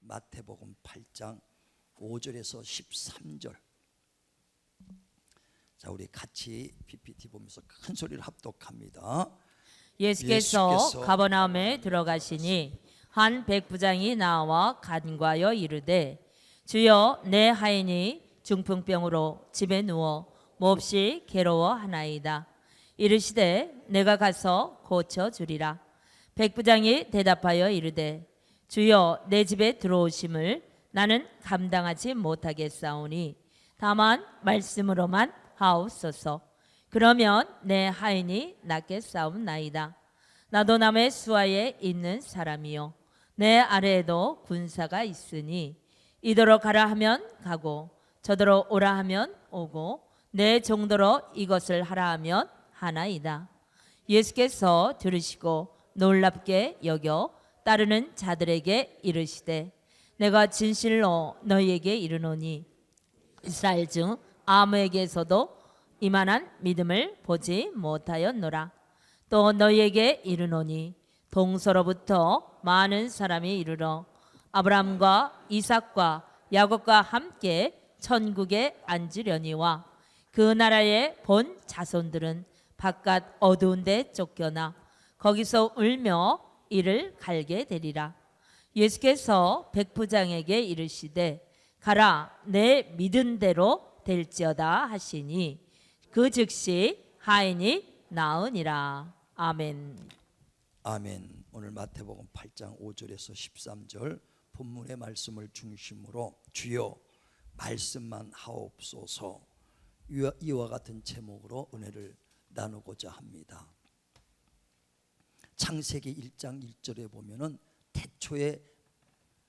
마태복음 8장 5절에서 13절. 자, 우리 같이 PPT 보면서 큰 소리를 합독합니다. 예수께서 가버나움에 들어가시니 한 백부장이 나와 간과하여 이르되, 주여, 내 하인이 중풍병으로 집에 누워 몹시 괴로워하나이다. 이르시되, 내가 가서 고쳐주리라. 백부장이 대답하여 이르되, 주여, 내 집에 들어오심을 나는 감당하지 못하겠사오니 다만 말씀으로만 하옵소서. 그러면 내 하인이 낫겠사옵나이다. 나도 남의 수하에 있는 사람이요, 내 아래에도 군사가 있으니 이더러 가라 하면 가고 저더러 오라 하면 오고 내 정도로 이것을 하라 하면 하나이다. 예수께서 들으시고 놀랍게 여겨 따르는 자들에게 이르시되, 내가 진실로 너희에게 이르노니 이스라엘 중 아무에게서도 이만한 믿음을 보지 못하였노라. 또 너희에게 이르노니 동서로부터 많은 사람이 이르러 아브라함과 이삭과 야곱과 함께 천국에 앉으려니와 그 나라의 본 자손들은 바깥 어두운 데 쫓겨나 거기서 울며 이를 갈게 되리라. 예수께서 백부장에게 이르시되, 가라, 내 믿은 대로 될지어다 하시니 그 즉시 하인이 나으니라. 아멘. 아멘. 오늘 마태복음 8장 5절에서 13절 본문의 말씀을 중심으로 주여 말씀만 하옵소서, 이와 같은 제목으로 은혜를 나누고자 합니다. 창세기 1장 1절에 보면은 태초에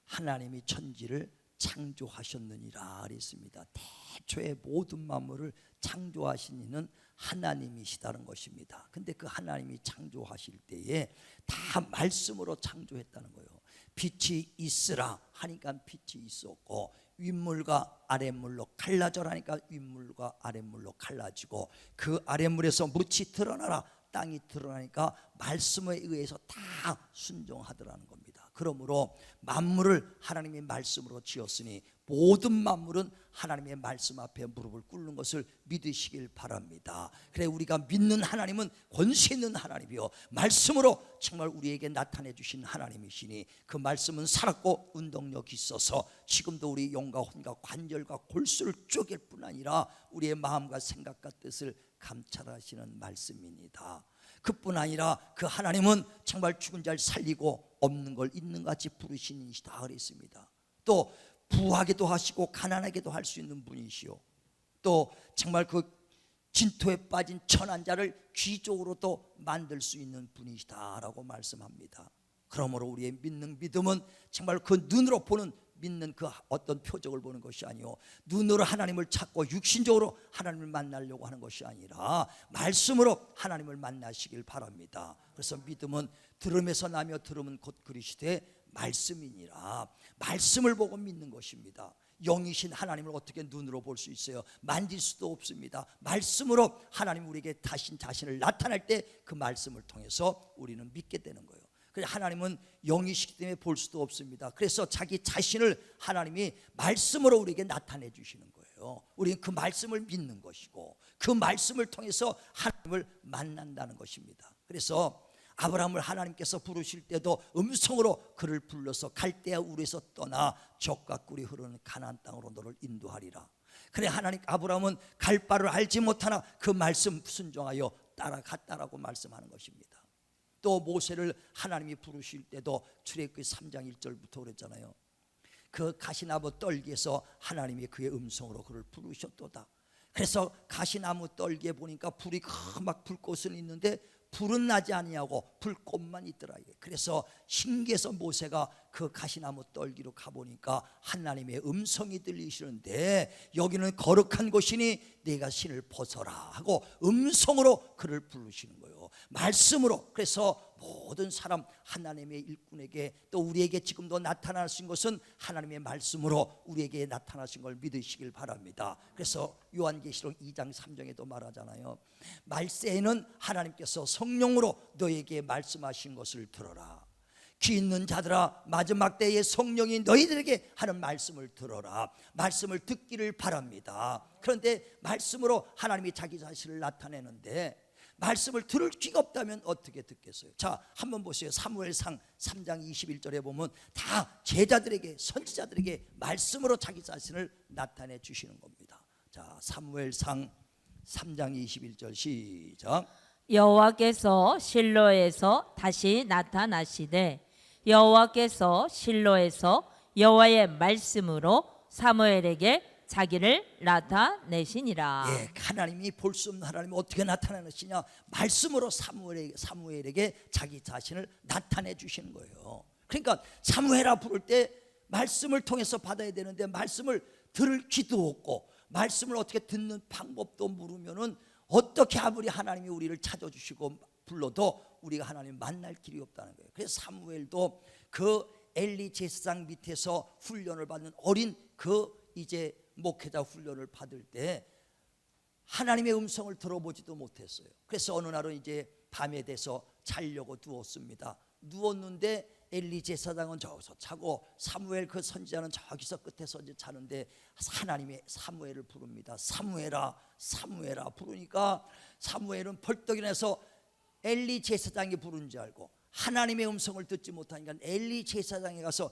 하나님이 천지를 창조하셨느니라 그랬습니다. 태초에 모든 만물을 창조하신 이는 하나님이시다는 것입니다. 근데 그 하나님이 창조하실 때에 다 말씀으로 창조했다는 거예요. 빛이 있으라 하니까 빛이 있었고, 윗물과 아랫물로 갈라져라 하니까 윗물과 아랫물로 갈라지고, 그 아랫물에서 묻이 드러나라, 땅이 드러나니까 말씀에 의해서 다 순종하더라는 겁니다. 그러므로 만물을 하나님의 말씀으로 지었으니 모든 만물은 하나님의 말씀 앞에 무릎을 꿇는 것을 믿으시길 바랍니다. 그래, 우리가 믿는 하나님은 권세 있는 하나님이요, 말씀으로 정말 우리에게 나타내 주신 하나님이시니 그 말씀은 살았고 운동력이 있어서 지금도 우리 영과 혼과 관절과 골수를 쪼갤 뿐 아니라 우리의 마음과 생각과 뜻을 감찰하시는 말씀입니다. 그뿐 아니라 그 하나님은 정말 죽은 자를 살리고 없는 걸 있는 같이 부르신 이시다 그랬습니다. 또 부하게도 하시고 가난하게도 할 수 있는 분이시오, 또 정말 그 진토에 빠진 천한 자를 귀족으로 또 만들 수 있는 분이시다라고 말씀합니다. 그러므로 우리의 믿는 믿음은 정말 그 눈으로 보는 믿는 그 어떤 표적을 보는 것이 아니요, 눈으로 하나님을 찾고 육신적으로 하나님을 만나려고 하는 것이 아니라 말씀으로 하나님을 만나시길 바랍니다. 그래서 믿음은 들음에서 나며 들음은 곧 그리시되 말씀이니라. 말씀을 보고 믿는 것입니다. 영이신 하나님을 어떻게 눈으로 볼 수 있어요? 만질 수도 없습니다. 말씀으로 하나님 우리에게 자신을 나타낼 때 그 말씀을 통해서 우리는 믿게 되는 거예요. 하나님은 영이시기 때문에 볼 수도 없습니다. 그래서 자기 자신을 하나님이 말씀으로 우리에게 나타내 주시는 거예요. 우리는 그 말씀을 믿는 것이고 그 말씀을 통해서 하나님을 만난다는 것입니다. 그래서 아브라함을 하나님께서 부르실 때도 음성으로 그를 불러서 갈대아 우르에서 떠나 젖과 꿀이 흐르는 가나안 땅으로 너를 인도하리라. 그래, 하나님 아브라함은 갈 바를 알지 못하나 그 말씀 순종하여 따라갔다라고 말씀하는 것입니다. 또 모세를 하나님이 부르실 때도 출애굽기 3장 1절부터 그랬잖아요. 그 가시나무 떨기에서 하나님이 그의 음성으로 그를 부르셨도다. 그래서 가시나무 떨기에 보니까 불이 막 불꽃은 있는데 불은 나지 아니하고 불꽃만 있더라. 그래서 신기해서 모세가 그 가시나무 떨기로 가보니까 하나님의 음성이 들리시는데, 여기는 거룩한 곳이니 네가 신을 벗어라 하고 음성으로 그를 부르시는 거예요, 말씀으로. 그래서 모든 사람 하나님의 일꾼에게 또 우리에게 지금도 나타나신 것은 하나님의 말씀으로 우리에게 나타나신 걸 믿으시길 바랍니다. 그래서 요한계시록 2장 3장에도 말하잖아요. 말세에는 하나님께서 성령으로 너에게 말씀하신 것을 들어라. 귀 있는 자들아 마지막 때에 성령이 너희들에게 하는 말씀을 들어라. 말씀을 듣기를 바랍니다. 그런데 말씀으로 하나님이 자기 자신을 나타내는데 말씀을 들을 귀가 없다면 어떻게 듣겠어요? 자, 한번 보세요. 사무엘상 3장 21절에 보면 다 제자들에게, 선지자들에게 말씀으로 자기 자신을 나타내 주시는 겁니다. 자, 사무엘상 3장 21절 시작. 여호와께서 실로에서 다시 나타나시되 여호와께서 실로에서 여호와의 말씀으로 사무엘에게 자기를 나타내시니라. 예, 하나님이 볼 수 없는 하나님이 어떻게 나타내시냐? 말씀으로 사무엘에게 자기 자신을 나타내 주시는 거예요. 그러니까 사무엘아 부를 때 말씀을 통해서 받아야 되는데 말씀을 들을 귀도 없고 말씀을 어떻게 듣는 방법도 모르면은 어떻게 아무리 하나님이 우리를 찾아주시고 불러도 우리가 하나님 만날 길이 없다는 거예요. 그래서 사무엘도 그 엘리 제사장 밑에서 훈련을 받는 어린 그 이제 목회자 훈련을 받을 때 하나님의 음성을 들어보지도 못했어요. 그래서 어느 날은 이제 밤에 돼서 자려고 누웠습니다. 누웠는데 엘리 제사장은 저기서 자고 사무엘 그 선지자는 저기서 끝에서 이제 자는데 하나님의 사무엘을 부릅니다. 사무엘아, 사무엘아 부르니까 사무엘은 벌떡 일어나서 엘리 제사장이 부른 줄 알고 하나님의 음성을 듣지 못하니까 엘리 제사장에 가서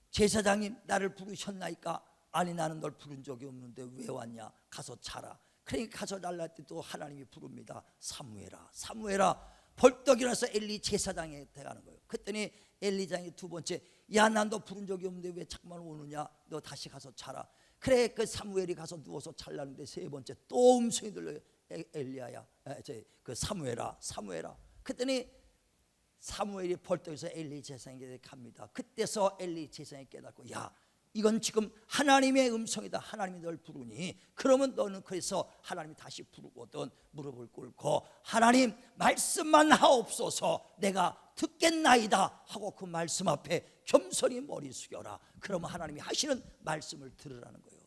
제사장님 나를 부르셨나이까? 아니 나는 널 부른 적이 없는데 왜 왔냐? 가서 자라. 그러니까 가서 잘날 때 또 하나님이 부릅니다. 사무엘아, 사무엘아. 벌떡 일어나서 엘리 제사장한테 가는 거예요. 그랬더니 엘리장이 두 번째, 야 난 너 부른 적이 없는데 왜 자꾸만 오느냐? 너 다시 가서 자라. 그래 그 사무엘이 가서 누워서 잘라는데 세 번째 또 음성이 들려요. 엘리야야, 그 사무엘아, 사무엘아. 그랬더니 사무엘이 벌떡 일어나서 엘리 제사장에게 갑니다. 그때서 엘리 제사장이 깨닫고 야 이건 지금 하나님의 음성이다. 하나님이 널 부르니 그러면 너는 그래서 하나님이 다시 부르거든 무릎을 꿇고 하나님 말씀만 하옵소서 내가 듣겠나이다 하고 그 말씀 앞에 겸손히 머리 숙여라. 그러면 하나님이 하시는 말씀을 들으라는 거예요.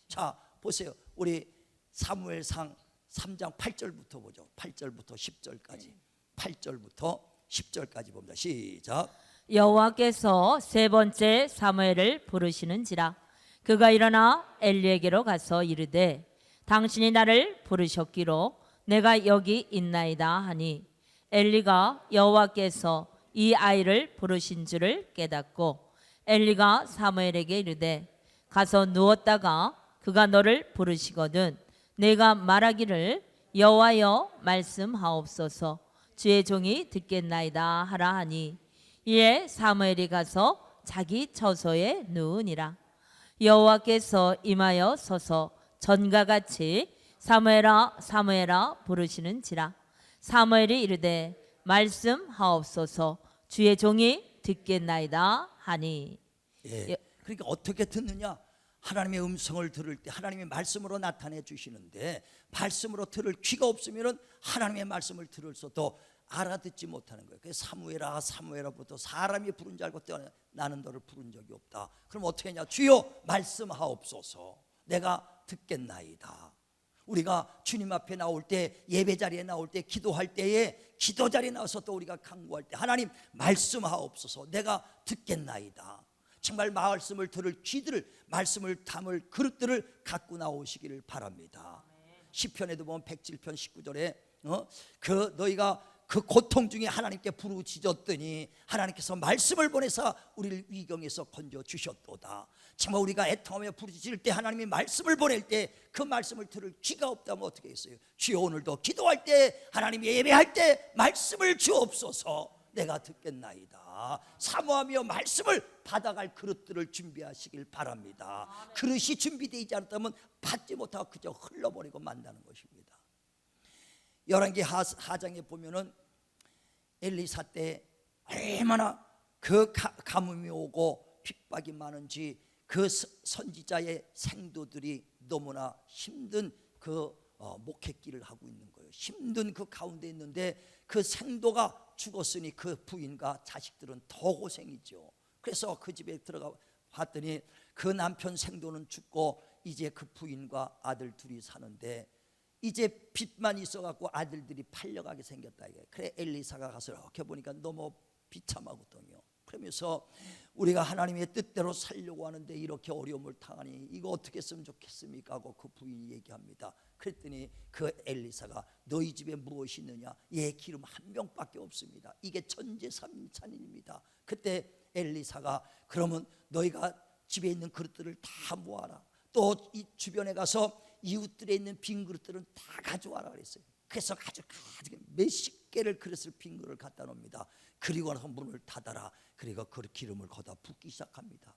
자 보세요. 우리 사무엘상 3장 8절부터 보죠. 8절부터 10절까지 8절부터 10절까지 봅니다. 시작. 여호와께서 세 번째 사무엘을 부르시는지라 그가 일어나 엘리에게로 가서 이르되 당신이 나를 부르셨기로 내가 여기 있나이다 하니 엘리가 여호와께서 이 아이를 부르신 줄을 깨닫고 엘리가 사무엘에게 이르되 가서 누웠다가 그가 너를 부르시거든 내가 말하기를 여호와여 말씀하옵소서 주의 종이 듣겠나이다 하라 하니 이에 사무엘이 가서 자기 처소에 누우니라. 여호와께서 임하여 서서 전과 같이 사무엘아 사무엘아 부르시는지라 사무엘이 이르되 말씀하옵소서 주의 종이 듣겠나이다 하니. 예. 그러니까 어떻게 듣느냐? 하나님의 음성을 들을 때 하나님의 말씀으로 나타내 주시는데 말씀으로 들을 귀가 없으면 하나님의 말씀을 들을서도 알아듣지 못하는 거예요. 그래서 사무엘아 사무엘아부터 사람이 부른 줄 알고 나는 너를 부른 적이 없다. 그럼 어떻게 했냐? 주여 말씀하옵소서 내가 듣겠나이다. 우리가 주님 앞에 나올 때 예배 자리에 나올 때 기도할 때에 기도 자리에 나와서 또 우리가 간구할 때 하나님 말씀하옵소서 내가 듣겠나이다. 정말 말씀을 들을 귀들을 말씀을 담을 그릇들을 갖고 나오시기를 바랍니다. 시편에도 보면 107편 19절에 그 너희가 그 고통 중에 하나님께 부르짖었더니 하나님께서 말씀을 보내사 우리를 위경에서 건져 주셨도다. 정말 우리가 애통하며 부르짖을 때 하나님이 말씀을 보낼 때 그 말씀을 들을 귀가 없다면 어떻게 했어요? 주여 오늘도 기도할 때 하나님이 예배할 때 말씀을 주옵소서 내가 듣겠나이다. 사모하며 말씀을 받아갈 그릇들을 준비하시길 바랍니다. 그릇이 준비되지 않았다면 받지 못하고 그저 흘러버리고 만다는 것입니다. 열왕기 하장에 보면은 엘리사 때 얼마나 그 가뭄이 오고 핍박이 많은지 그 선지자의 생도들이 너무나 힘든 그 목회길을 하고 있는 거예요. 힘든 그 가운데 있는데 그 생도가 죽었으니 그 부인과 자식들은 더 고생이죠. 그래서 그 집에 들어가 봤더니 그 남편 생도는 죽고 이제 그 부인과 아들 둘이 사는데 이제 빚만 있어갖고 아들들이 팔려가게 생겼다. 그래 엘리사가 가서 이렇게 보니까 너무 비참하거든요. 그러면서 우리가 하나님의 뜻대로 살려고 하는데 이렇게 어려움을 당하니 이거 어떻게 했으면 좋겠습니까 하고 그 부인이 얘기합니다. 그랬더니 그 엘리사가 너희 집에 무엇이 있느냐? 예, 기름 한 병밖에 없습니다. 이게 전제삼찬입니다. 그때 엘리사가 그러면 너희가 집에 있는 그릇들을 다 모아라. 또 이 주변에 가서 이웃들에 있는 빈 그릇들은 다 가져와라 그랬어요. 그래서 가지고 몇십 개를 그릇을 빈 그릇을 갖다 놓습니다. 그리고 나서 문을 닫아라. 그리고 그 기름을 거다 붓기 시작합니다.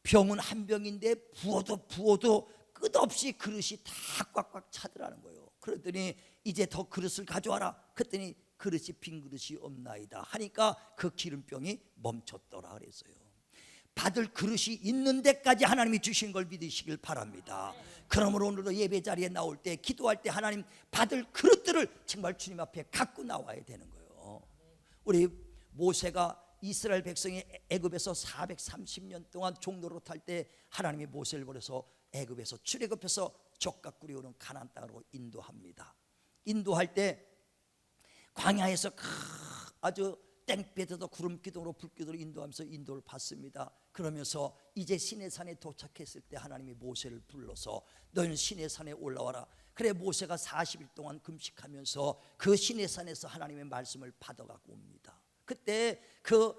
병은 한 병인데 부어도 끝없이 그릇이 다 꽉꽉 차더라는 거예요. 그랬더니 이제 더 그릇을 가져와라. 그랬더니 그릇이 빈 그릇이 없나이다 하니까 그 기름병이 멈췄더라 그랬어요. 받을 그릇이 있는 데까지 하나님이 주신 걸 믿으시길 바랍니다. 그러므로 오늘도 예배 자리에 나올 때 기도할 때 하나님 받을 그릇들을 정말 주님 앞에 갖고 나와야 되는 거예요. 우리 모세가 이스라엘 백성이 애굽에서 430년 동안 종로로 탈 때 하나님이 모세를 보내서 애굽에서 출애굽해서 족각 꾸려오는 가나안 땅으로 인도합니다. 인도할 때 광야에서 아주 땡볕에도 구름 기둥으로 불 기둥으로 인도하면서 인도를 받습니다. 그러면서 이제 시내산에 도착했을 때 하나님이 모세를 불러서 너는 시내산에 올라와라. 그래 모세가 40일 동안 금식하면서 그 시내산에서 하나님의 말씀을 받아갖고 옵니다. 그때 그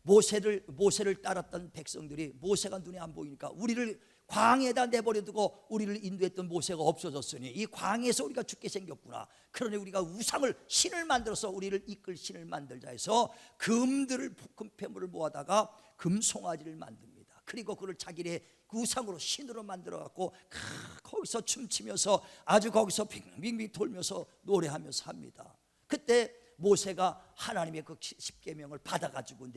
모세를 따랐던 백성들이 모세가 눈에 안 보이니까 우리를 광야에다 내버려두고 우리를 인도했던 모세가 없어졌으니 이 광야에서 우리가 죽게 생겼구나. 그러니 우리가 우상을 신을 만들어서 우리를 이끌 신을 만들자 해서 금패물을 모아다가 금송아지를 만듭니다. 그리고 그를 자기네 우상으로 신으로 만들어 갖고 거기서 춤추면서 아주 거기서 빙빙빙 돌면서 노래하면서 합니다. 그때 모세가 하나님의 그 십계명을 받아가지고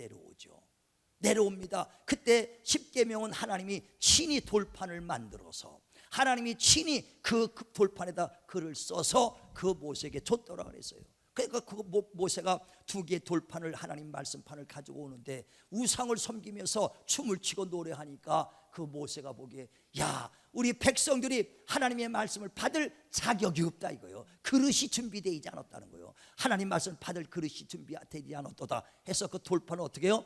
내려옵니다. 그때 십계명은 하나님이 친히 돌판을 만들어서 하나님이 친히 그 돌판에다 글을 써서 그 모세에게 줬더라 그랬어요. 그러니까 그 모세가 두 개의 돌판을 하나님 말씀판을 가지고 오는데 우상을 섬기면서 춤을 추고 노래하니까 그 모세가 보기에 야 우리 백성들이 하나님의 말씀을 받을 자격이 없다 이거예요. 그릇이 준비되지 않았다는 거예요. 하나님 말씀을 받을 그릇이 준비되지 않았도다 해서 그 돌판을 어떻게 해요?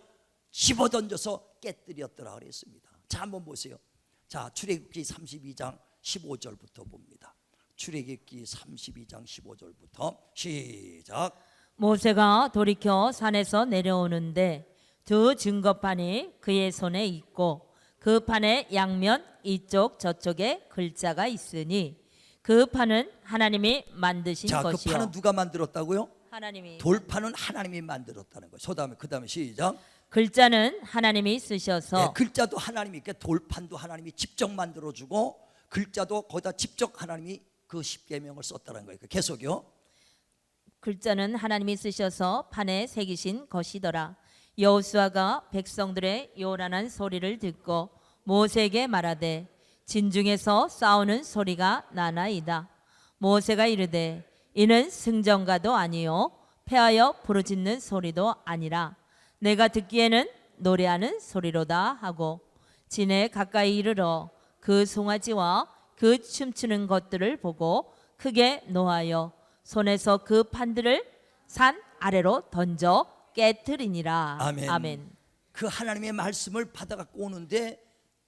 집어던져서 깨뜨렸더라 그랬습니다. 자 한번 보세요. 자 출애굽기 32장 15절부터 봅니다. 출애굽기 32장 15절부터 시작. 모세가 돌이켜 산에서 내려오는데 두 증거판이 그의 손에 있고 그 판의 양면 이쪽 저쪽에 글자가 있으니 그 판은 하나님이 만드신 자, 것이요. 그 판은 누가 만들었다고요? 하나님이. 돌판은 하나님이 만들었다는 거예요. 그다음에 시작. 글자는 하나님이 쓰셔서. 네, 글자도 하나님이, 그러니까 돌판도 하나님이 직접 만들어주고 글자도 거기다 직접 하나님이 그 십계명을 썼다는 거예요. 계속요. 글자는 하나님이 쓰셔서 판에 새기신 것이더라. 여호수아가 백성들의 요란한 소리를 듣고 모세에게 말하되 진중에서 싸우는 소리가 나나이다. 모세가 이르되 이는 승전가도 아니요 패하여 부르짖는 소리도 아니라 내가 듣기에는 노래하는 소리로다 하고 진에 가까이 이르러 그 송아지와 그 춤추는 것들을 보고 크게 노하여 손에서 그 판들을 산 아래로 던져 깨뜨리니라. 아멘. 아멘. 그 하나님의 말씀을 받아갖고 오는데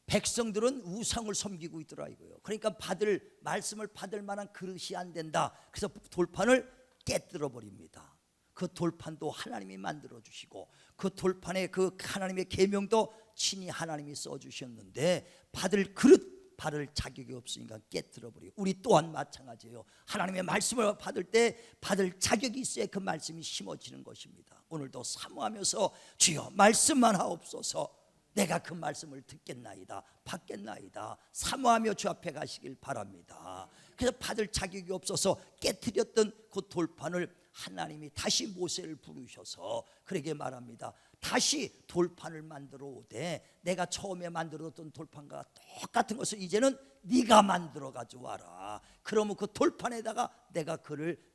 백성들은 우상을 섬기고 있더라 이거예요. 그러니까 말씀을 받을 만한 그릇이 안 된다. 그래서 돌판을 깨뜨려 버립니다. 그 돌판도 하나님이 만들어 주시고 그 돌판에 그 하나님의 계명도 친히 하나님이 써 주셨는데 받을 자격이 없으니까 깨뜨려 버리고 우리 또한 마찬가지예요. 하나님의 말씀을 받을 때 받을 자격이 있어야 그 말씀이 심어지는 것입니다. 오늘도 사모하면서 주여 말씀만 하옵소서. 내가 그 말씀을 듣겠나이다 받겠나이다 사모하며 주 앞에 가시길 바랍니다. 그래서 받을 자격이 없어서 깨뜨렸던 그 돌판을 하나님이 다시 모세를 부르셔서 그러게 말합니다. 다시 돌판을 만들어 오되 내가 처음에 만들었던 돌판과 똑같은 것을 이제는 네가 만들어 가져와라. 그러면 그 돌판에다가 내가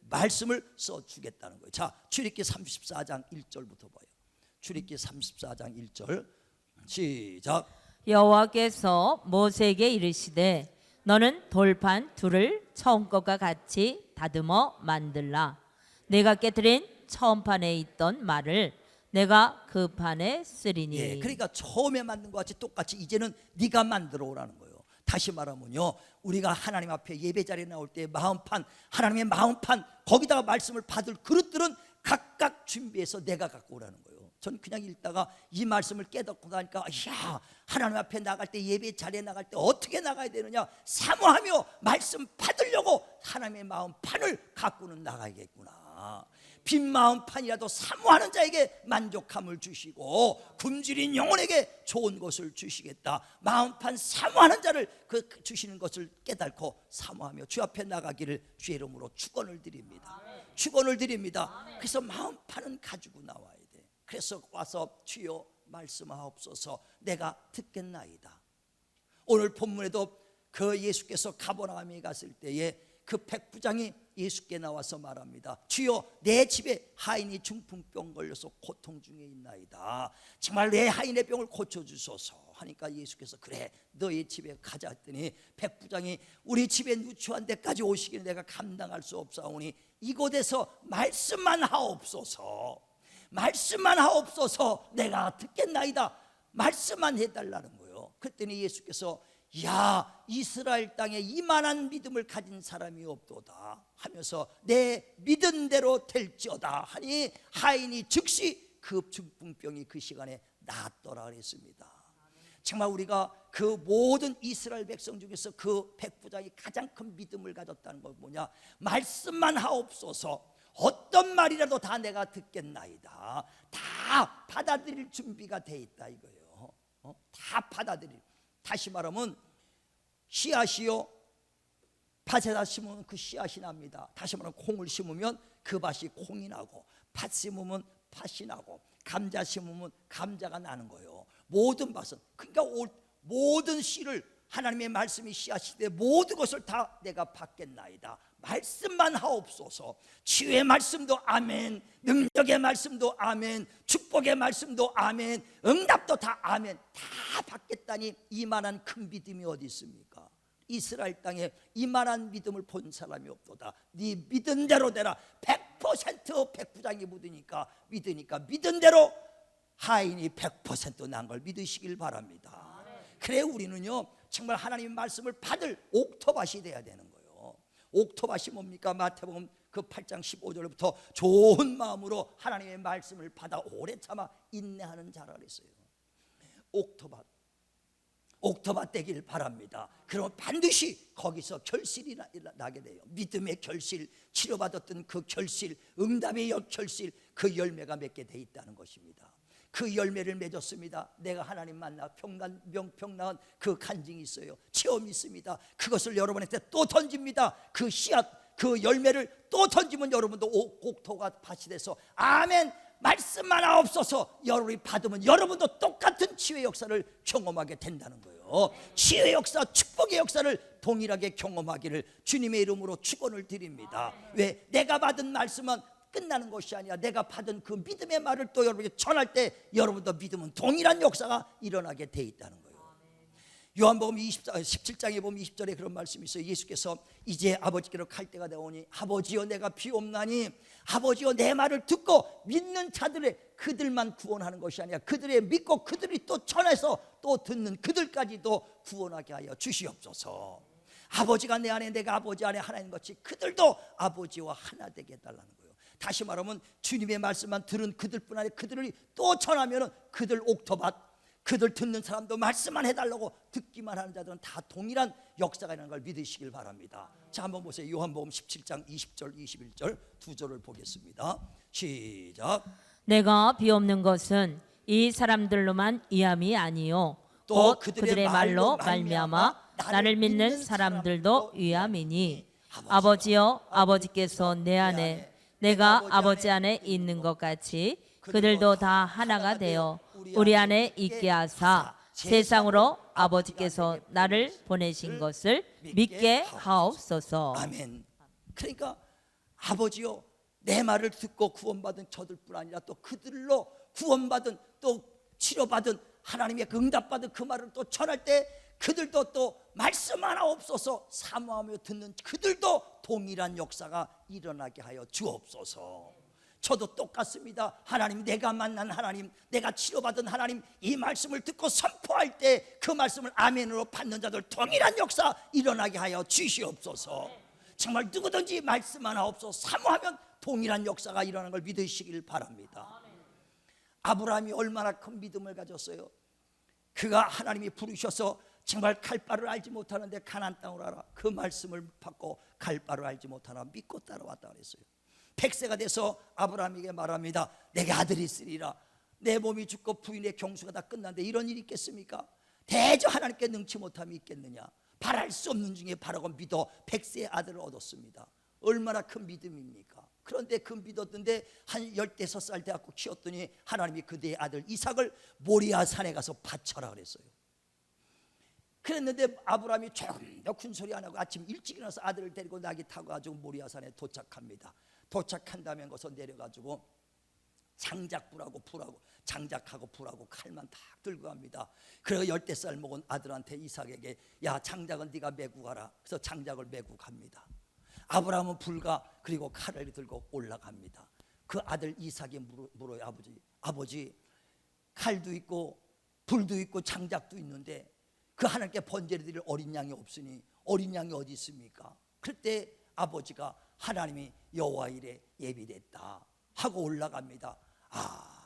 말씀을 써주겠다는 거예요. 자 출애굽기 34장 1절부터 봐요. 출애굽기 34장 1절 시작. 여호와께서 모세에게 이르시되 너는 돌판 둘을 처음 것과 같이 다듬어 만들라. 내가 깨뜨린 처음 판에 있던 말을 내가 그 판에 쓰리니. 예, 그러니까 처음에 만든 것 같이 똑같이 이제는 네가 만들어 오라는 거예요. 다시 말하면요, 우리가 하나님 앞에 예배 자리에 나올 때 마음판, 하나님의 마음판, 거기다가 말씀을 받을 그릇들은 각각 준비해서 내가 갖고 오라는 거예요. 전 그냥 읽다가 이 말씀을 깨닫고 나니까, 야, 하나님 앞에 나갈 때, 예배 자리에 나갈 때 어떻게 나가야 되느냐, 사모하며 말씀 받으려고 하나님의 마음판을 갖고는 나가야겠구나. 빈 마음판이라도 사모하는 자에게 만족함을 주시고 굶주린 영혼에게 좋은 것을 주시겠다. 마음판 사모하는 자를 주시는 것을 깨닫고 사모하며 주 앞에 나가기를 주의 이름으로 축원을 드립니다. 축원을 드립니다. 그래서 마음판은 가지고 나와야 돼. 그래서 와서 주여 말씀하옵소서, 내가 듣겠나이다. 오늘 본문에도 그 예수께서 가버나움에 갔을 때에 그 백부장이 예수께 나와서 말합니다. 주여, 내 집에 하인이 중풍병 걸려서 고통 중에 있나이다. 정말 내 하인의 병을 고쳐주소서 하니까 예수께서 그래, 너의 집에 가자 했더니 백부장이 우리 집에 누추한 데까지 오시기를 내가 감당할 수 없사오니 이곳에서 말씀만 하옵소서, 말씀만 하옵소서, 내가 듣겠나이다. 말씀만 해달라는 거예요. 그랬더니 예수께서 야, 이스라엘 땅에 이만한 믿음을 가진 사람이 없도다 하면서 내 믿은 대로 될지어다 하니 하인이 즉시 그 중풍병이 그 시간에 낫더라 그랬습니다. 정말 우리가 그 모든 이스라엘 백성 중에서 그 백부장이 가장 큰 믿음을 가졌다는 건 뭐냐, 말씀만 하옵소서, 어떤 말이라도 다 내가 듣겠나이다. 다 받아들일 준비가 돼 있다 이거예요. 다 받아들일. 다시 말하면 씨앗이요, 밭에다 심으면 그 씨앗이 납니다. 다시 말하면 콩을 심으면 그 밭이 콩이 나고, 팥 심으면 팥이 나고, 감자 심으면 감자가 나는 거예요. 모든 밭은, 그러니까 모든 씨를 하나님의 말씀이 씨앗이 돼 모든 것을 다 내가 받겠나이다. 말씀만 하옵소서. 치유의 말씀도 아멘, 능력의 말씀도 아멘, 축복의 말씀도 아멘, 응답도 다 아멘, 다 받겠다니 이만한 큰 믿음이 어디 있습니까? 이스라엘 땅에 이만한 믿음을 본 사람이 없도다. 네 믿은 대로 되라. 100% 백부장이 믿으니까 믿은 대로 하인이 100% 난 걸 믿으시길 바랍니다. 그래 우리는요 정말 하나님의 말씀을 받을 옥토밭이 돼야 되는 거예요. 옥토밭이 뭡니까? 마태복음 그 8장 15절부터 좋은 마음으로 하나님의 말씀을 받아 오래 참아 인내하는 자라 그랬어요. 옥토밭 되길 바랍니다. 그러면 반드시 거기서 결실이 나게 돼요. 믿음의 결실, 치료받았던 그 결실, 응답의 결실, 그 열매가 맺게 돼 있다는 것입니다. 그 열매를 맺었습니다. 내가 하나님 만나 명평 나은 그 간증이 있어요. 체험이 있습니다. 그것을 여러분한테 또 던집니다. 그 씨앗, 그 열매를 또 던지면 여러분도 옥토가 밭이 돼서 아멘 말씀만 하옵소서 여러분이 받으면 여러분도 똑같은 치유의 역사를 경험하게 된다는 거예요. 치유의 역사, 축복의 역사를 동일하게 경험하기를 주님의 이름으로 축원을 드립니다. 왜? 내가 받은 말씀은 끝나는 것이 아니라 내가 받은 그 믿음의 말을 또 여러분에게 전할 때 여러분도 믿으면 동일한 역사가 일어나게 돼 있다는 거예요. 요한복음 17장에 보면 20절에 그런 말씀이 있어요. 예수께서 이제 아버지께로 갈 때가 되오니 아버지여 내가 비옵나니 아버지여 내 말을 듣고 믿는 자들의 그들만 구원하는 것이 아니라 그들의 믿고 그들이 또 전해서 또 듣는 그들까지도 구원하게 하여 주시옵소서. 아버지가 내 안에 내가 아버지 안에 하나인 것이 그들도 아버지와 하나 되게 해달라는 거예요. 다시 말하면 주님의 말씀만 들은 그들뿐 아니라 그들을 또 전하면 그들 옥토밭, 그들 듣는 사람도 말씀만 해달라고 듣기만 하는 자들은 다 동일한 역사가 있는 걸 믿으시길 바랍니다. 자, 한번 보세요. 요한복음 17장 20절 21절 두 절을 보겠습니다. 시작. 내가 비옵는 것은 이 사람들로만 이함이 아니요 또 곧 그들의 말로 말미암아 나를 믿는 사람들도 위함이니 아버지여 아버지께서 내 안에 내가 아버지 안에 있는 것 같이 그들도 다 하나가 되어 우리 안에 있게 하사 세상으로 아버지께서 나를 보내신 것을 믿게 하옵소서. 아멘. 그러니까 아버지요 내 말을 듣고 구원받은 저들뿐 아니라 또 그들로 구원받은 또 치료받은 하나님의 응답받은 그 말을 또 전할 때 그들도 또 말씀 하나 없어서 사모하며 듣는 그들도 동일한 역사가 일어나게 하여 주옵소서. 저도 똑같습니다. 하나님, 내가 만난 하나님, 내가 치료받은 하나님, 이 말씀을 듣고 선포할 때 그 말씀을 아멘으로 받는 자들 동일한 역사 일어나게 하여 주시옵소서. 정말 누구든지 말씀 하나 없어서 사모하면 동일한 역사가 일어나는 걸 믿으시길 바랍니다. 아브라함이 얼마나 큰 믿음을 가졌어요. 그가 하나님이 부르셔서 정말 갈 바를 알지 못하는데 가나안 땅으로 가라, 그 말씀을 받고 갈 바를 알지 못하나 믿고 따라왔다 그랬어요. 100세가 돼서 아브라함에게 말합니다. 내게 아들이 있으리라. 내 몸이 죽고 부인의 경수가 다 끝났는데 이런 일이 있겠습니까? 대저 하나님께 능치 못함이 있겠느냐. 바랄 수 없는 중에 바라고 믿어 100세의 아들을 얻었습니다. 얼마나 큰 믿음입니까? 그런데 그 믿었는데 한 15살 돼갖고 키웠더니 하나님이 그대의 아들 이삭을 모리아 산에 가서 바쳐라 그랬어요. 그랬는데 아브라함이 조금 더 큰 소리 안 하고 아침 일찍 일어나서 아들을 데리고 나귀 타고 가지고 모리아 산에 도착합니다. 도착한 다음에 거기서 내려가지고 장작불하고 불하고 장작하고 불하고 칼만 딱 들고 갑니다. 그리고 10살 먹은 아들한테 이삭에게 야, 장작은 네가 메고 가라. 그래서 장작을 메고 갑니다. 아브라함은 불과 그리고 칼을 들고 올라갑니다. 그 아들 이삭이 물어요. 아버지 칼도 있고 불도 있고 장작도 있는데 그 하나님께 번제를 드릴 어린 양이 없으니 어린 양이 어디 있습니까? 그때 아버지가 하나님이 여호와 일에 예비됐다 하고 올라갑니다.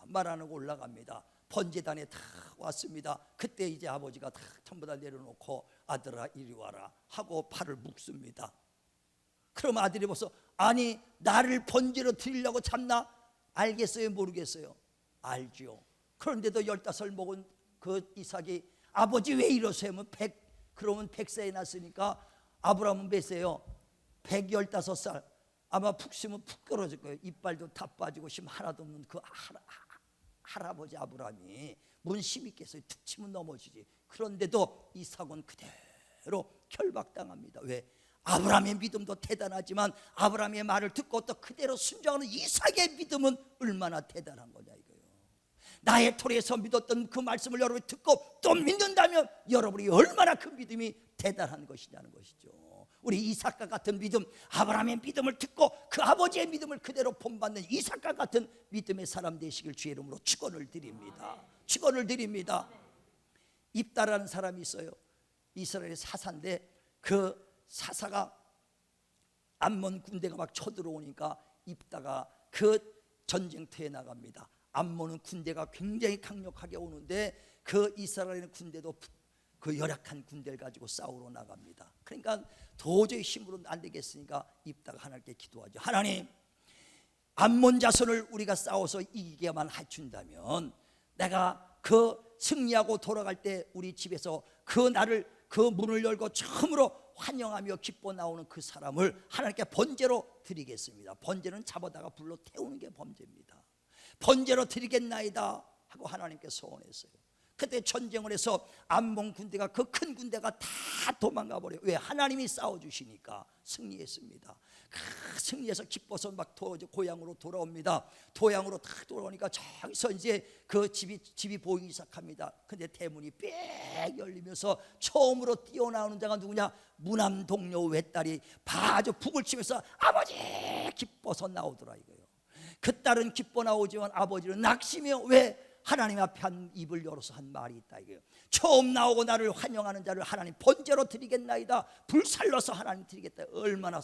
말 안 하고 올라갑니다. 번제단에 다 왔습니다. 그때 이제 아버지가 다 전부 다 내려놓고 아들아 이리 와라 하고 팔을 묶습니다. 그럼 아들이 벌써 아니 나를 번제로 드리려고 참나? 알겠어요 모르겠어요? 알죠. 그런데도 15살 먹은 그 이삭이 아버지 왜 이러세요? 그러면 100세에 났으니까 아브라함은 몇 세요? 115살. 아마 푹 쉬면 푹 떨어질 거예요. 이빨도 다 빠지고 힘 하나도 없는 그 할아버지 아브라함이 무슨 힘이 있겠어요? 툭 치면 넘어지지. 그런데도 이삭은 그대로 결박당합니다. 왜? 아브라함의 믿음도 대단하지만 아브라함의 말을 듣고 또 그대로 순종하는 이삭의 믿음은 얼마나 대단한 거냐 이거예요. 나의 토리에서 믿었던 그 말씀을 여러분이 듣고 또 믿는다면 여러분이 얼마나 그 믿음이 대단한 것이냐는 것이죠. 우리 이삭과 같은 믿음, 아브라함의 믿음을 듣고 그 아버지의 믿음을 그대로 본받는 이삭과 같은 믿음의 사람 되시길 주의 이름으로 축원을 드립니다. 축원을 드립니다. 입다라는 사람이 있어요. 이스라엘의 사사인데 그 사사가 암몬 군대가 막 쳐들어오니까 입다가 그 전쟁터에 나갑니다. 암몬은 군대가 굉장히 강력하게 오는데 그 이스라엘 군대도 그 열악한 군대를 가지고 싸우러 나갑니다. 그러니까 도저히 힘으로는 안 되겠으니까 입다가 하나님께 기도하죠. 하나님, 암몬 자손을 우리가 싸워서 이기게만 해준다면 내가 그 승리하고 돌아갈 때 우리 집에서 그 나를 그 문을 열고 처음으로 환영하며 기뻐 나오는 그 사람을 하나님께 번제로 드리겠습니다. 번제는 잡아다가 불로 태우는 게 번제입니다. 번제로 드리겠나이다 하고 하나님께 소원했어요. 그때 전쟁을 해서 암몬 군대가 그 큰 군대가 다 도망가 버려요. 왜? 하나님이 싸워주시니까 승리했습니다. 승리해서 기뻐서 막 고향으로 돌아옵니다. 고향으로 딱 돌아오니까 저기서 이제 그 집이 보이기 시작합니다. 근데 대문이 빽 열리면서 처음으로 뛰어나오는 자가 누구냐? 무남 동료 외딸이 바저 북을 치면서 아버지 기뻐서 나오더라 이거예요. 그 딸은 기뻐 나오지만 아버지는 낙심해요. 왜? 하나님 앞에 한 입을 열어서 한 말이 있다 이거예요. 처음 나오고 나를 환영하는 자를 하나님 번제로 드리겠나이다. 불살러서 하나님 드리겠다. 얼마나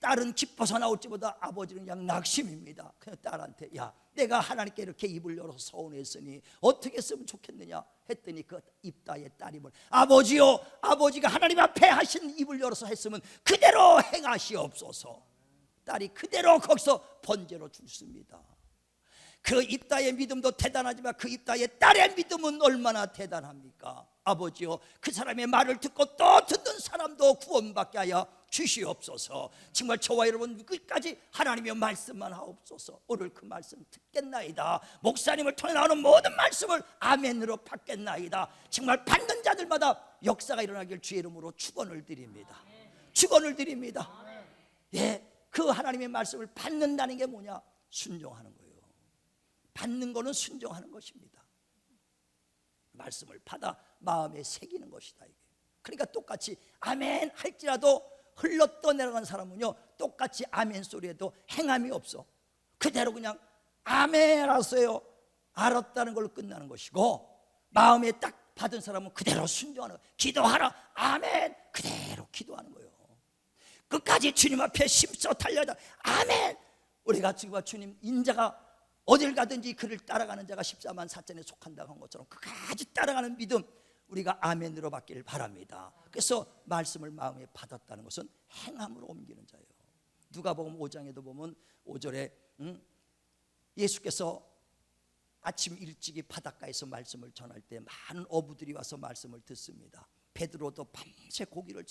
딸은 기뻐서 나올지보다 아버지는 그냥 낙심입니다. 그냥 딸한테 야 내가 하나님께 이렇게 입을 열어서 서운했으니 어떻게 했으면 좋겠느냐 했더니 그 입다의 딸이 뭘 아버지요 아버지가 하나님 앞에 하신 입을 열어서 했으면 그대로 행하시옵소서. 딸이 그대로 거기서 번제로 줬습니다. 그 입다의 믿음도 대단하지만 그 입다의 딸의 믿음은 얼마나 대단합니까? 아버지요 그 사람의 말을 듣고 또 듣는 사람도 구원받게 하여 주시옵소서. 정말 저와 여러분 끝까지 하나님의 말씀만 하옵소서. 오늘 그 말씀 듣겠나이다. 목사님을 통해 나오는 모든 말씀을 아멘으로 받겠나이다. 정말 받는 자들마다 역사가 일어나길 주의 이름으로 축원을 드립니다. 축원을 드립니다. 예, 그 하나님의 말씀을 받는다는 게 뭐냐? 순종하는 거예요. 받는 거는 순종하는 것입니다. 말씀을 받아 마음에 새기는 것이다 이게. 그러니까 똑같이 아멘 할지라도 흘러 떠내려간 사람은요 똑같이 아멘 소리에도 행함이 없어. 그대로 그냥 아멘 알았어요, 알았다는 걸로 끝나는 것이고, 마음에 딱 받은 사람은 그대로 순종하는 거예요. 기도하라, 아멘, 그대로 기도하는 거예요. 끝까지 주님 앞에 힘써 달려다, 아멘. 우리가 지금 주님 인자가 어딜 가든지 그를 따라가는 자가 14만 4천에 속한다고 한 것처럼 끝까지 따라가는 믿음, 우리가 아멘으로 받기를 바랍니다. 그래서 말씀을 마음에 받았다는 것은 행함으로 옮기는 자예요. 누가복음 5장에도 보면 5절에 예수께서 아침 일찍이 바닷가에서 말씀을 전할 때 많은 어부들이 와서 말씀을 듣습니다. 베드로도 밤새 고기를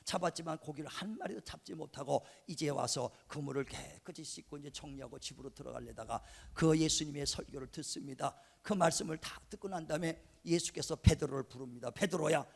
잡았지만 고기를 한 마리도 잡지 못하고 이제 와서 그물을 깨끗이 씻고 이제 정리하고 집으로 들어가려다가 그 예수님의 설교를 듣습니다. 그 말씀을 다 듣고 난 다음에 예수께서 베드로를 부릅니다. 베드로야,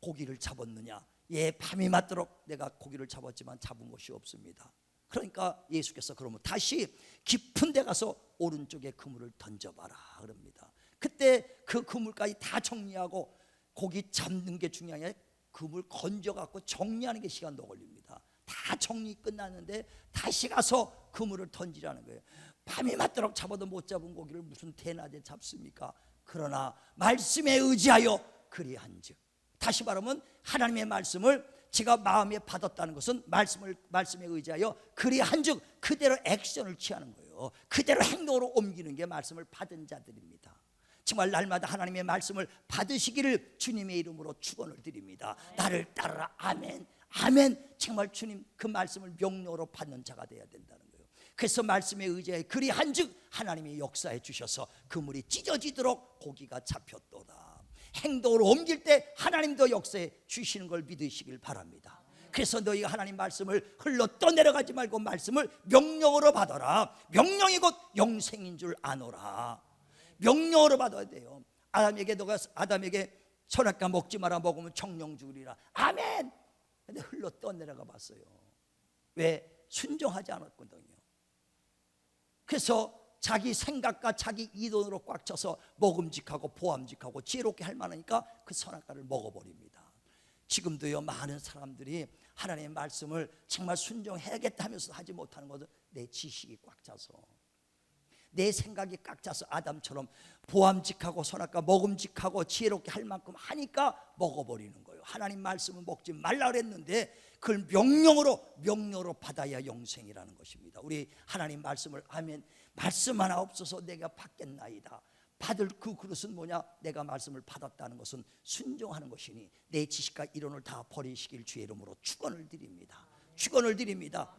고기를 잡았느냐? 예, 밤이 맞도록 내가 고기를 잡았지만 잡은 것이 없습니다. 그러니까 예수께서 그러면 다시 깊은 데 가서 오른쪽에 그물을 던져봐라 그럽니다. 그때 그 그물까지 다 정리하고, 고기 잡는 게 중요한 게 아니라 그물 건져갖고 정리하는 게 시간도 걸립니다. 다 정리 끝났는데 다시 가서 그물을 던지라는 거예요. 밤이 맞도록 잡아도 못 잡은 고기를 무슨 대낮에 잡습니까? 그러나 말씀에 의지하여 그리한즉, 다시 말하면 하나님의 말씀을 제가 마음에 받았다는 것은 말씀에 의지하여 그리한즉 그대로 액션을 취하는 거예요. 그대로 행동으로 옮기는 게 말씀을 받은 자들입니다. 정말 날마다 하나님의 말씀을 받으시기를 주님의 이름으로 축원을 드립니다. 나를 따르라, 아멘, 아멘. 정말 주님 그 말씀을 명령으로 받는 자가 되어야 된다는 거예요. 그래서 말씀에 의지하여 그리한즉 하나님이 역사해 주셔서 그물이 찢어지도록 고기가 잡혔도다. 행동으로 옮길 때 하나님도 역사해 주시는 걸 믿으시길 바랍니다. 그래서 너희가 하나님 말씀을 흘러 떠내려가지 말고 말씀을 명령으로 받아라. 명령이 곧 영생인 줄 아노라. 명령으로 받아야 돼요. 너가 아담에게 선악과 먹지 마라, 먹으면 정령 죽으리라. 아멘. 근데 흘러 떠내려가 봤어요. 왜? 순종하지 않았거든요. 그래서 자기 생각과 자기 이론으로 꽉 차서 먹음직하고 보암직하고 지혜롭게 할 만하니까 그 선악과를 먹어버립니다. 지금도요, 많은 사람들이 하나님의 말씀을 정말 순종해야겠다 하면서 하지 못하는 것은 내 지식이 꽉 차서, 내 생각이 꽉 차서 아담처럼 보암직하고 선악과 먹음직하고 지혜롭게 할 만큼 하니까 먹어버리는 거예요. 하나님 말씀은 먹지 말라 그랬는데 그걸 명령으로 받아야 영생이라는 것입니다. 우리 하나님 말씀을 아멘, 말씀 하나 없어서 내가 받겠나이다. 받을 그 그릇은 뭐냐? 내가 말씀을 받았다는 것은 순종하는 것이니 내 지식과 이론을 다 버리시길 주의 이름으로 축원을 드립니다. 축원을 드립니다.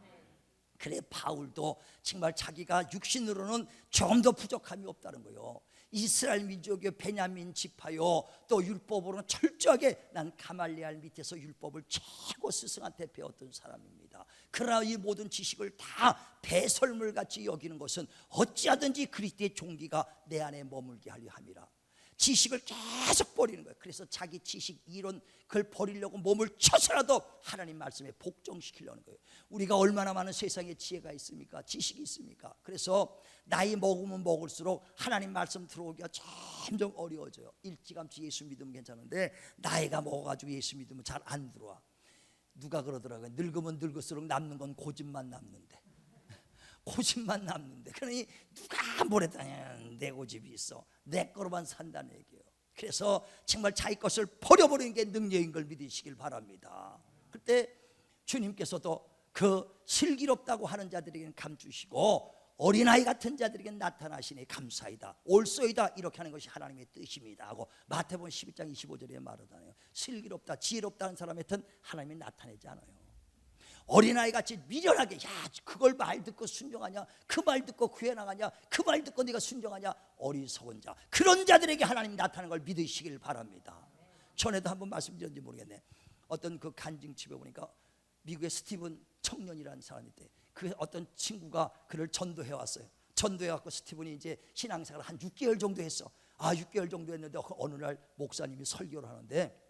그래, 바울도 정말 자기가 육신으로는 좀 더 부족함이 없다는 거예요. 이스라엘 민족의 베냐민 지파요, 또 율법으로는 철저하게 난 가말리알 밑에서 율법을 최고 스승한테 배웠던 사람입니다. 그러나 이 모든 지식을 다 배설물같이 여기는 것은 어찌하든지 그리스도의 종기가 내 안에 머물게 하려 함이라. 지식을 계속 버리는 거예요. 그래서 자기 지식, 이론 그걸 버리려고 몸을 쳐서라도 하나님 말씀에 복종시키려는 거예요. 우리가 얼마나 많은 세상에 지혜가 있습니까? 지식이 있습니까? 그래서 나이 먹으면 먹을수록 하나님 말씀 들어오기가 점점 어려워져요. 일찌감치 예수 믿으면 괜찮은데 나이가 먹어가지고 예수 믿으면 잘 안 들어와. 누가 그러더라고요. 늙으면 늙을수록 남는 건 고집만 남는데. 고집만 남는데, 그러니 누가 뭐랬다냐, 내 고집이 있어, 내 거로만 산다는 얘기예요. 그래서 정말 자기 것을 버려버리는 게 능력인 걸 믿으시길 바랍니다. 그때 주님께서도 그 슬기롭다고 하는 자들에게는 감주시고 어린아이 같은 자들에게는 나타나시니 감사이다, 옳소이다, 이렇게 하는 것이 하나님의 뜻입니다 하고 마태복음 11장 25절에 말하잖아요. 슬기롭다, 지혜롭다는 사람한테는 하나님이 나타내지 않아요. 어린아이같이 미련하게, 야, 그걸 말 듣고 순종하냐, 그 말 듣고 구해나가냐, 그 말 듣고 네가 순종하냐, 어리석은 자, 그런 자들에게 하나님이 나타나는 걸 믿으시길 바랍니다. 전에도 한번 말씀드렸는지 모르겠네. 어떤 그 간증집에 보니까 미국의 스티븐 청년이라는 사람이 있대. 그 어떤 친구가 그를 전도해 왔어요. 전도해갖고 스티븐이 이제 신앙생활을 한 6개월 정도 했어. 6개월 정도 했는데 어느 날 목사님이 설교를 하는데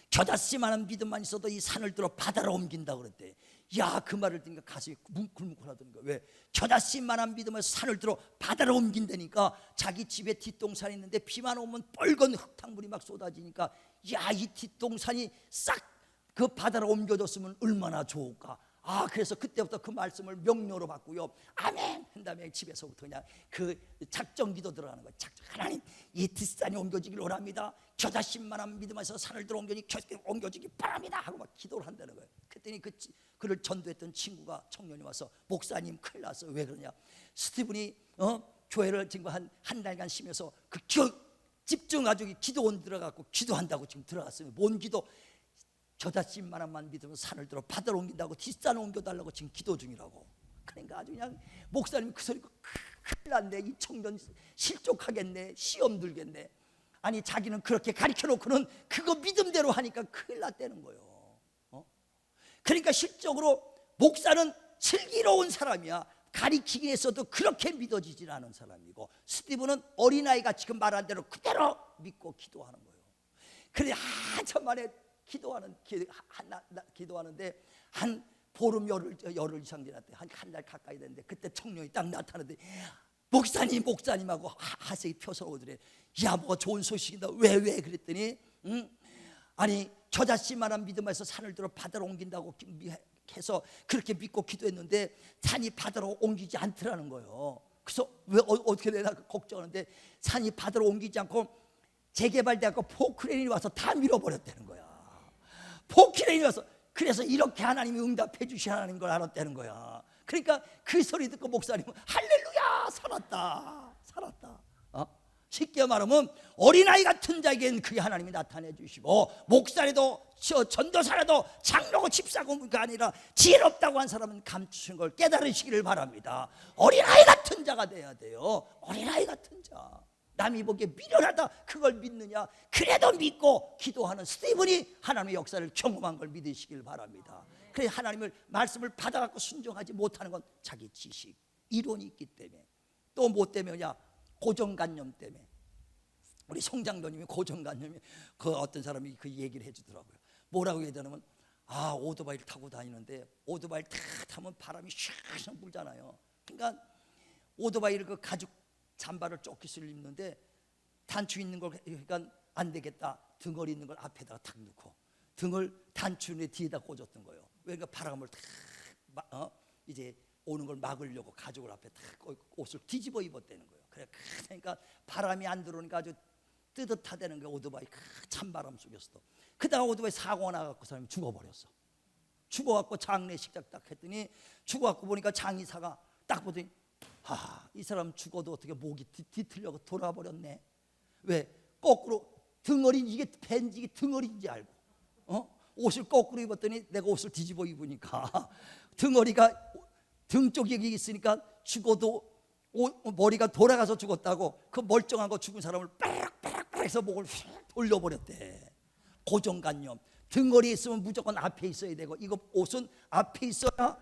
겨자씨만한 믿음만 있어도 이 산을 들어 바다로 옮긴다고 그랬대. 야, 그 말을 들으니까 가슴이 뭉클뭉클하더니 거야. 왜? 겨자씨만한 믿음을 산을 들어 바다로 옮긴다니까. 자기 집에 뒷동산이 있는데 비만 오면 뻘건 흙탕물이 막 쏟아지니까, 야, 이 뒷동산이 싹 그 바다로 옮겨졌으면 얼마나 좋을까. 그래서 그때부터 그 말씀을 명료로 받고요. 아멘 한 다음에 집에서부터 그냥 그 작정기도 들어가는 거예요. 하나님, 이 뒷산이 옮겨지기를 원합니다. 겨자씨만한 믿음에서 산을 들어 옮겨지기 바랍니다 하고 막 기도를 한다는 거예요. 그랬더니 그를 전도했던 친구가, 청년이 와서, 목사님 큰일 났어. 왜 그러냐, 스티븐이 교회를 지금 한 달간 쉬면서 그 집중가지고 기도원 들어가고 기도한다고 지금 들어갔어요. 뭔 기도? 겨자씨만한만 믿으면 산을 들어 바다로 옮긴다고, 뒷산을 옮겨달라고 지금 기도 중이라고. 그러니까 아주 그냥 목사님 그 소리 큰일 났네, 이 청년 실족하겠네, 시험 들겠네. 아니 자기는 그렇게 가르쳐놓고는 그거 믿음대로 하니까 큰일 났다는 거예요. 그러니까 실적으로 목사는 슬기로운 사람이야. 가리키기 위해서도 그렇게 믿어지질 않은 사람이고, 스티븐은 어린아이가 지금 말한 대로 그대로 믿고 기도하는 거예요. 그래 한참 만에 기도하는데 한 보름 열흘 이상 지났대. 한 달 가까이 됐는데 그때 청년이 딱 나타나는데, 목사님하고 하색이 펴서 오더래. 야, 뭐가 좋은 소식이다. 왜 그랬더니 아니 겨자씨만한 믿음에서 산을 들어 바다로 옮긴다고 해서 그렇게 믿고 기도했는데 산이 바다로 옮기지 않더라는 거예요. 그래서 왜 어떻게 되나 걱정하는데, 산이 바다로 옮기지 않고 재개발돼서 포크레인이 와서 다 밀어버렸다는 거야. 포크레인이 와서. 그래서 이렇게 하나님이 응답해 주시는 걸 알았다는 거야. 그러니까 그 소리 듣고 목사님은 할렐루야, 살았다. 쉽게 말하면 어린아이 같은 자에게는 그게 하나님이 나타내 주시고, 목사라도 전도사라도 장로고 집사고가 아니라 지혜롭다고 한 사람은 감추신 걸 깨달으시기를 바랍니다. 어린아이 같은 자가 돼야 돼요. 어린아이 같은 자. 남이 보기에 미련하다 그걸 믿느냐? 그래도 믿고 기도하는 스티븐이 하나님의 역사를 경험한 걸 믿으시길 바랍니다. 그래서 하나님을 말씀을 받아갖고 순종하지 못하는 건 자기 지식, 이론이 있기 때문에. 또 뭐 때문이냐? 고정관념 때문에. 우리 송장로님이 고정관념이, 그 어떤 사람이 그 얘기를 해주더라고요. 뭐라고 해야 되냐면, 오토바이를 타고 다니는데 오토바이를 탁 타면 바람이 샥 불잖아요. 그러니까 오토바이를 그 가죽 잠바를 조끼를 입는데 단추 있는 걸, 그러니까 안 되겠다, 등걸이 있는 걸 앞에다가 탁 넣고 등을 단추의 뒤에다 꽂았던 거예요. 그러니까 바람을 탁 이제 오는 걸 막으려고 가죽을 앞에 탁 옷을 뒤집어 입었다는 거예요. 그러니까 바람이 안 들어오니까 아주 뜨뜻하다는 거예요. 오토바이 찬바람 속에서도. 그다가 오토바이 사고가 나갖고 사람이 죽어버렸어. 죽어갖고 장례식 딱 했더니, 죽어갖고 보니까 장의사가 딱 보더니, 이 사람 죽어도 어떻게 목이 뒤틀려고 돌아버렸네. 왜? 거꾸로 등어리, 이게 벤지 등어리인지 알고 옷을 거꾸로 입었더니, 내가 옷을 뒤집어 입으니까 등어리가 등 쪽에 있으니까 죽어도 머리가 돌아가서 죽었다고, 그 멀쩡한 거 죽은 사람을 빽빽빽 해서 목을 휙 돌려버렸대. 고정관념. 등어리에 있으면 무조건 앞에 있어야 되고, 이거 옷은 앞에 있어야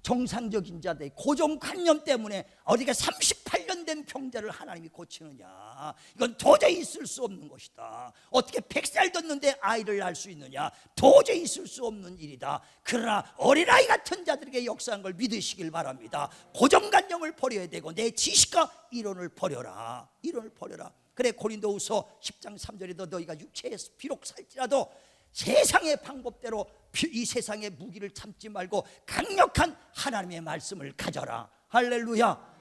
정상적인 자들. 고정관념 때문에 어디가 38년 된 병자를 하나님이 고치느냐, 이건 도저히 있을 수 없는 것이다. 어떻게 100살 됐는데 아이를 낳을 수 있느냐, 도저히 있을 수 없는 일이다. 그러나 어린아이 같은 자들에게 역사한 걸 믿으시길 바랍니다. 고정관념을 버려야 되고, 내 지식과 이론을 버려라. 그래, 고린도후서 10장 3절에도 너희가 육체에서 비록 살지라도 세상의 방법대로 이 세상의 무기를 참지 말고 강력한 하나님의 말씀을 가져라. 할렐루야.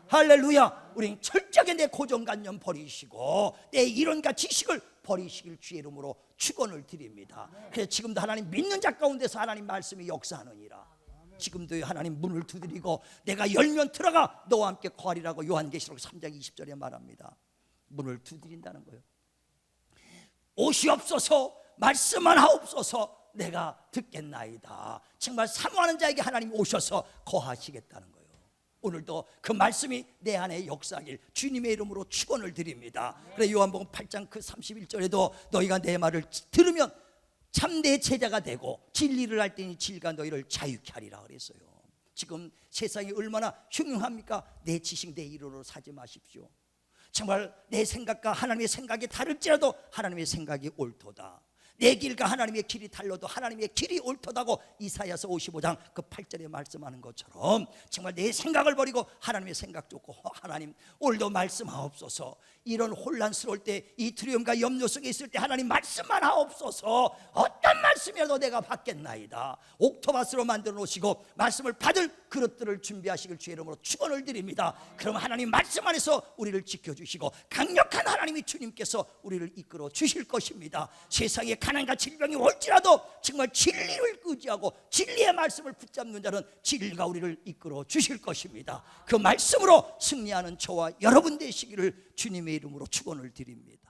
우리는 철저하게 내 고정관념 버리시고 내 이론과 지식을 버리시길 주의 이름으로 축원을 드립니다. 그래서 지금도 하나님 믿는 자 가운데서 하나님 말씀이 역사하느니라. 지금도 하나님 문을 두드리고 내가 열면 들어가 너와 함께 거하리라고 요한계시록 3장 20절에 말합니다. 문을 두드린다는 거예요. 오시옵소서, 말씀만 하옵소서, 내가 듣겠나이다. 정말 사모하는 자에게 하나님이 오셔서 거하시겠다는 거예요. 오늘도 그 말씀이 내 안에 역사하길 주님의 이름으로 축원을 드립니다. 그래, 요한복음 8장 그 31절에도 너희가 내 말을 들으면 참 내 제자가 되고 진리를 알 때니 진리가 너희를 자유케 하리라 그랬어요. 지금 세상이 얼마나 흉흉합니까? 내 지식, 내 이론으로 사지 마십시오. 정말 내 생각과 하나님의 생각이 다를지라도 하나님의 생각이 옳도다. 내 길과 하나님의 길이 달라도 하나님의 길이 옳도다고 이사야서 55장 그 8절에 말씀하는 것처럼, 정말 내 생각을 버리고 하나님의 생각 쫓고, 하나님 오늘도 말씀하옵소서. 이런 혼란스러울 때, 이 두려움과 염려 속에 있을 때 하나님 말씀만 하옵소서. 어떤 어떤 말씀이라도 내가 받겠나이다. 옥토바스로 만들어 놓으시고 말씀을 받을 그릇들을 준비하시길 주의 이름으로 축원을 드립니다. 그럼 하나님 말씀 안에서 우리를 지켜주시고 강력한 하나님이 주님께서 우리를 이끌어 주실 것입니다. 세상에 가난과 질병이 올지라도 정말 진리를 의지하고 진리의 말씀을 붙잡는 자는 진리가 우리를 이끌어 주실 것입니다. 그 말씀으로 승리하는 저와 여러분 되시기를 주님의 이름으로 축원을 드립니다.